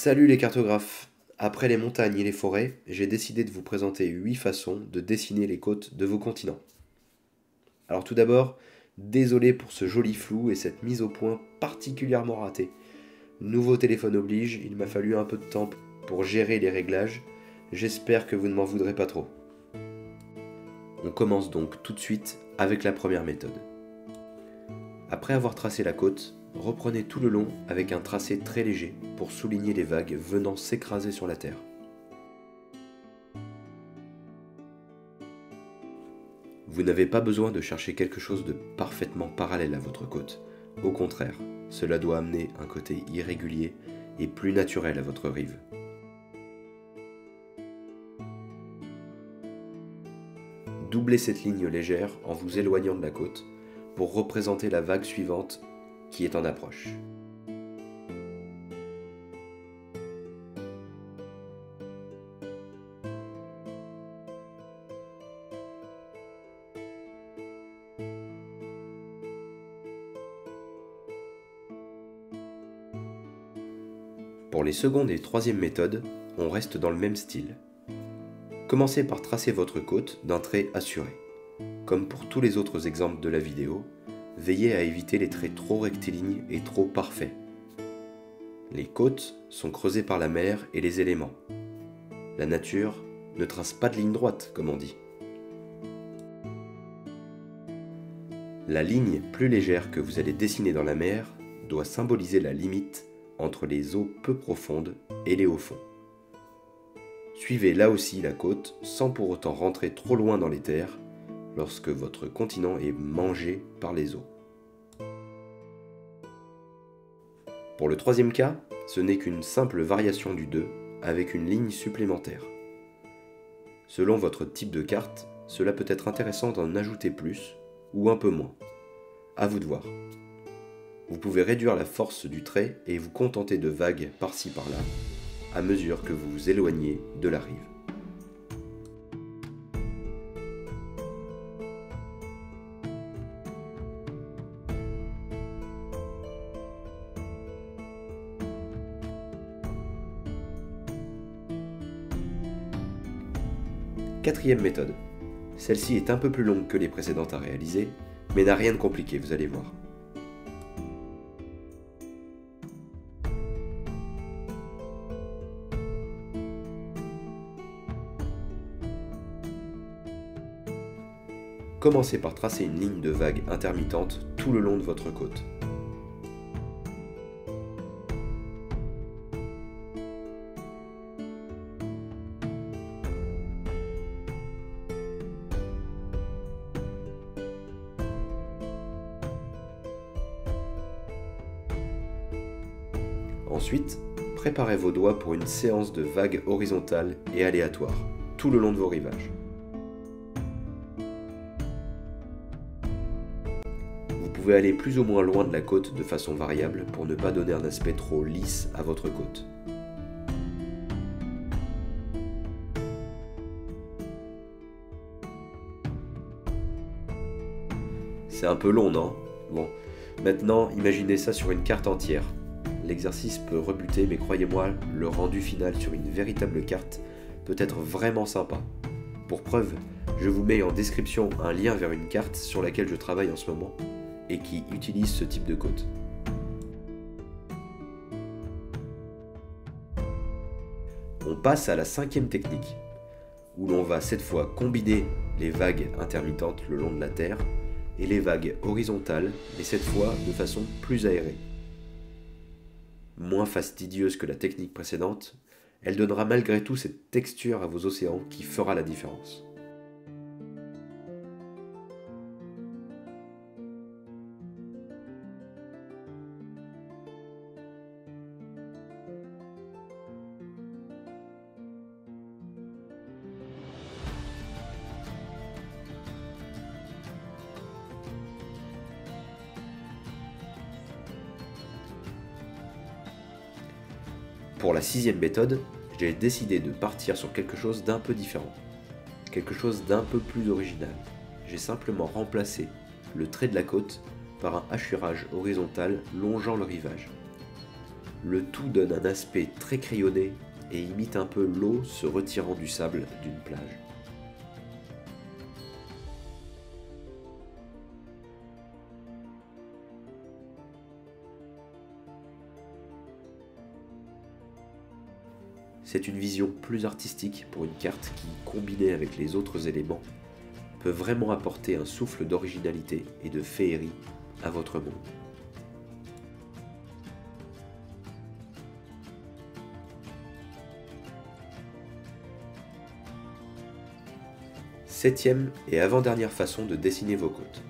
Salut les cartographes! Après les montagnes et les forêts, j'ai décidé de vous présenter 8 façons de dessiner les côtes de vos continents. Alors tout d'abord, désolé pour ce joli flou et cette mise au point particulièrement ratée. Nouveau téléphone oblige, il m'a fallu un peu de temps pour gérer les réglages. J'espère que vous ne m'en voudrez pas trop. On commence donc tout de suite avec la première méthode. Après avoir tracé la côte, reprenez tout le long avec un tracé très léger pour souligner les vagues venant s'écraser sur la terre. Vous n'avez pas besoin de chercher quelque chose de parfaitement parallèle à votre côte. Au contraire, cela doit amener un côté irrégulier et plus naturel à votre rive. Doublez cette ligne légère en vous éloignant de la côte pour représenter la vague suivante qui est en approche. Pour les secondes et troisième méthodes, on reste dans le même style. Commencez par tracer votre côte d'un trait assuré. Comme pour tous les autres exemples de la vidéo, veillez à éviter les traits trop rectilignes et trop parfaits. Les côtes sont creusées par la mer et les éléments. La nature ne trace pas de ligne droite, comme on dit. La ligne plus légère que vous allez dessiner dans la mer doit symboliser la limite entre les eaux peu profondes et les hauts fonds. Suivez là aussi la côte sans pour autant rentrer trop loin dans les terres lorsque votre continent est mangé par les eaux. Pour le troisième cas, ce n'est qu'une simple variation du 2 avec une ligne supplémentaire. Selon votre type de carte, cela peut être intéressant d'en ajouter plus ou un peu moins. À vous de voir. Vous pouvez réduire la force du trait et vous contenter de vagues par-ci par-là à mesure que vous vous éloignez de la rive. Quatrième méthode. Celle-ci est un peu plus longue que les précédentes à réaliser, mais n'a rien de compliqué, vous allez voir. Commencez par tracer une ligne de vague intermittente tout le long de votre côte. Ensuite, préparez vos doigts pour une séance de vagues horizontales et aléatoires, tout le long de vos rivages. Vous pouvez aller plus ou moins loin de la côte de façon variable pour ne pas donner un aspect trop lisse à votre côte. C'est un peu long, non? Bon, maintenant imaginez ça sur une carte entière. L'exercice peut rebuter, mais croyez-moi, le rendu final sur une véritable carte peut être vraiment sympa. Pour preuve, je vous mets en description un lien vers une carte sur laquelle je travaille en ce moment et qui utilise ce type de côte. On passe à la cinquième technique, où l'on va cette fois combiner les vagues intermittentes le long de la terre et les vagues horizontales, mais cette fois de façon plus aérée. Moins fastidieuse que la technique précédente, elle donnera malgré tout cette texture à vos océans qui fera la différence. Pour la sixième méthode, j'ai décidé de partir sur quelque chose d'un peu différent, quelque chose d'un peu plus original. J'ai simplement remplacé le trait de la côte par un hachurage horizontal longeant le rivage. Le tout donne un aspect très crayonné et imite un peu l'eau se retirant du sable d'une plage. C'est une vision plus artistique pour une carte qui, combinée avec les autres éléments, peut vraiment apporter un souffle d'originalité et de féerie à votre monde. Septième et avant-dernière façon de dessiner vos côtes.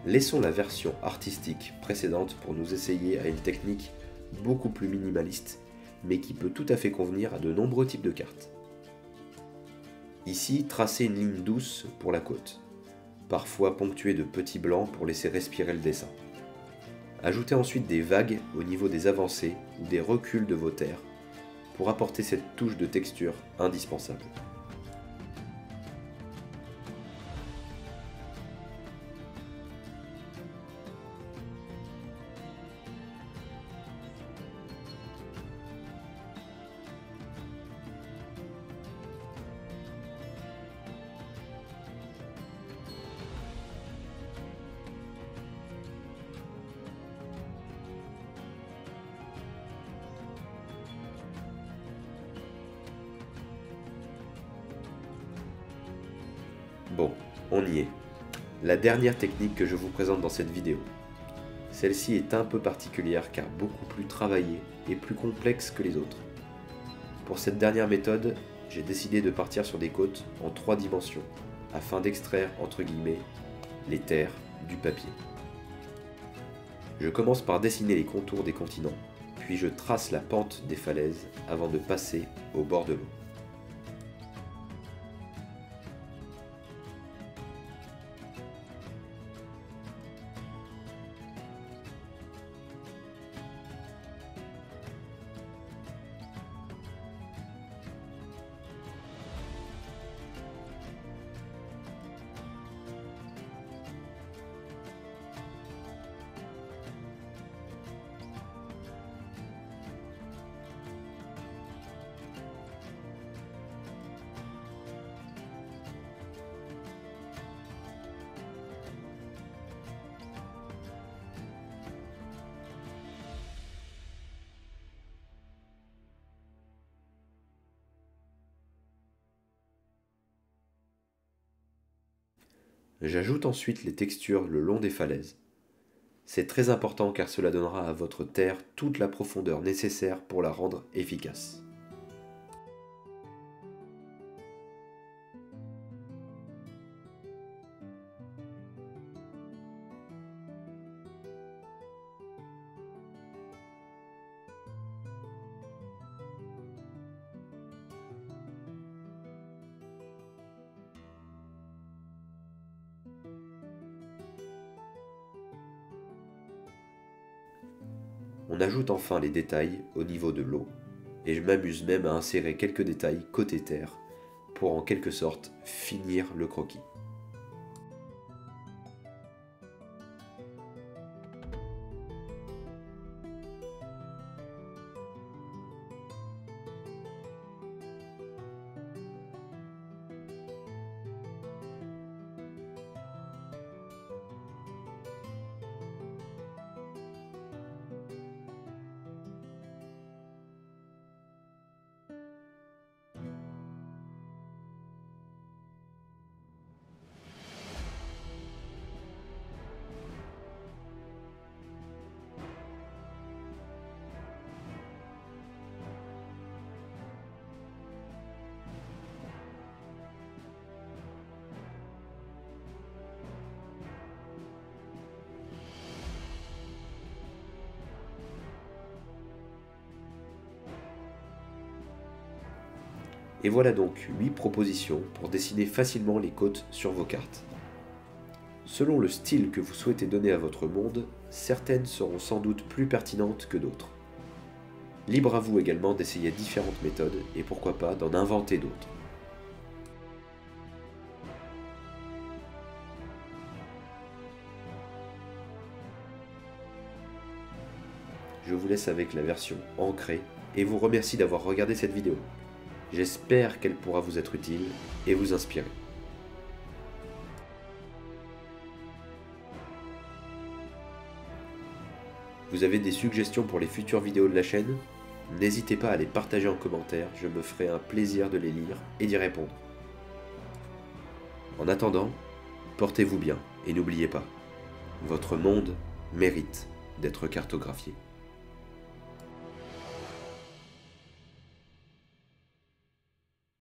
Laissons la version artistique précédente pour nous essayer à une technique beaucoup plus minimaliste, mais qui peut tout à fait convenir à de nombreux types de cartes. Ici, tracez une ligne douce pour la côte, parfois ponctuée de petits blancs pour laisser respirer le dessin. Ajoutez ensuite des vagues au niveau des avancées ou des reculs de vos terres pour apporter cette touche de texture indispensable. Bon, on y est. La dernière technique que je vous présente dans cette vidéo. Celle-ci est un peu particulière car beaucoup plus travaillée et plus complexe que les autres. Pour cette dernière méthode, j'ai décidé de partir sur des côtes en 3 dimensions, afin d'extraire, entre guillemets, les terres du papier. Je commence par dessiner les contours des continents, puis je trace la pente des falaises avant de passer au bord de l'eau. J'ajoute ensuite les textures le long des falaises. C'est très important car cela donnera à votre terre toute la profondeur nécessaire pour la rendre efficace. On ajoute enfin les détails au niveau de l'eau, et je m'amuse même à insérer quelques détails côté terre pour en quelque sorte finir le croquis. Et voilà donc 8 propositions pour dessiner facilement les côtes sur vos cartes. Selon le style que vous souhaitez donner à votre monde, certaines seront sans doute plus pertinentes que d'autres. Libre à vous également d'essayer différentes méthodes et pourquoi pas d'en inventer d'autres. je vous laisse avec la version ancrée et vous remercie d'avoir regardé cette vidéo. J'espère qu'elle pourra vous être utile et vous inspirer. Vous avez des suggestions pour les futures vidéos de la chaîne? N'hésitez pas à les partager en commentaire, je me ferai un plaisir de les lire et d'y répondre. En attendant, portez-vous bien et n'oubliez pas, votre monde mérite d'être cartographié.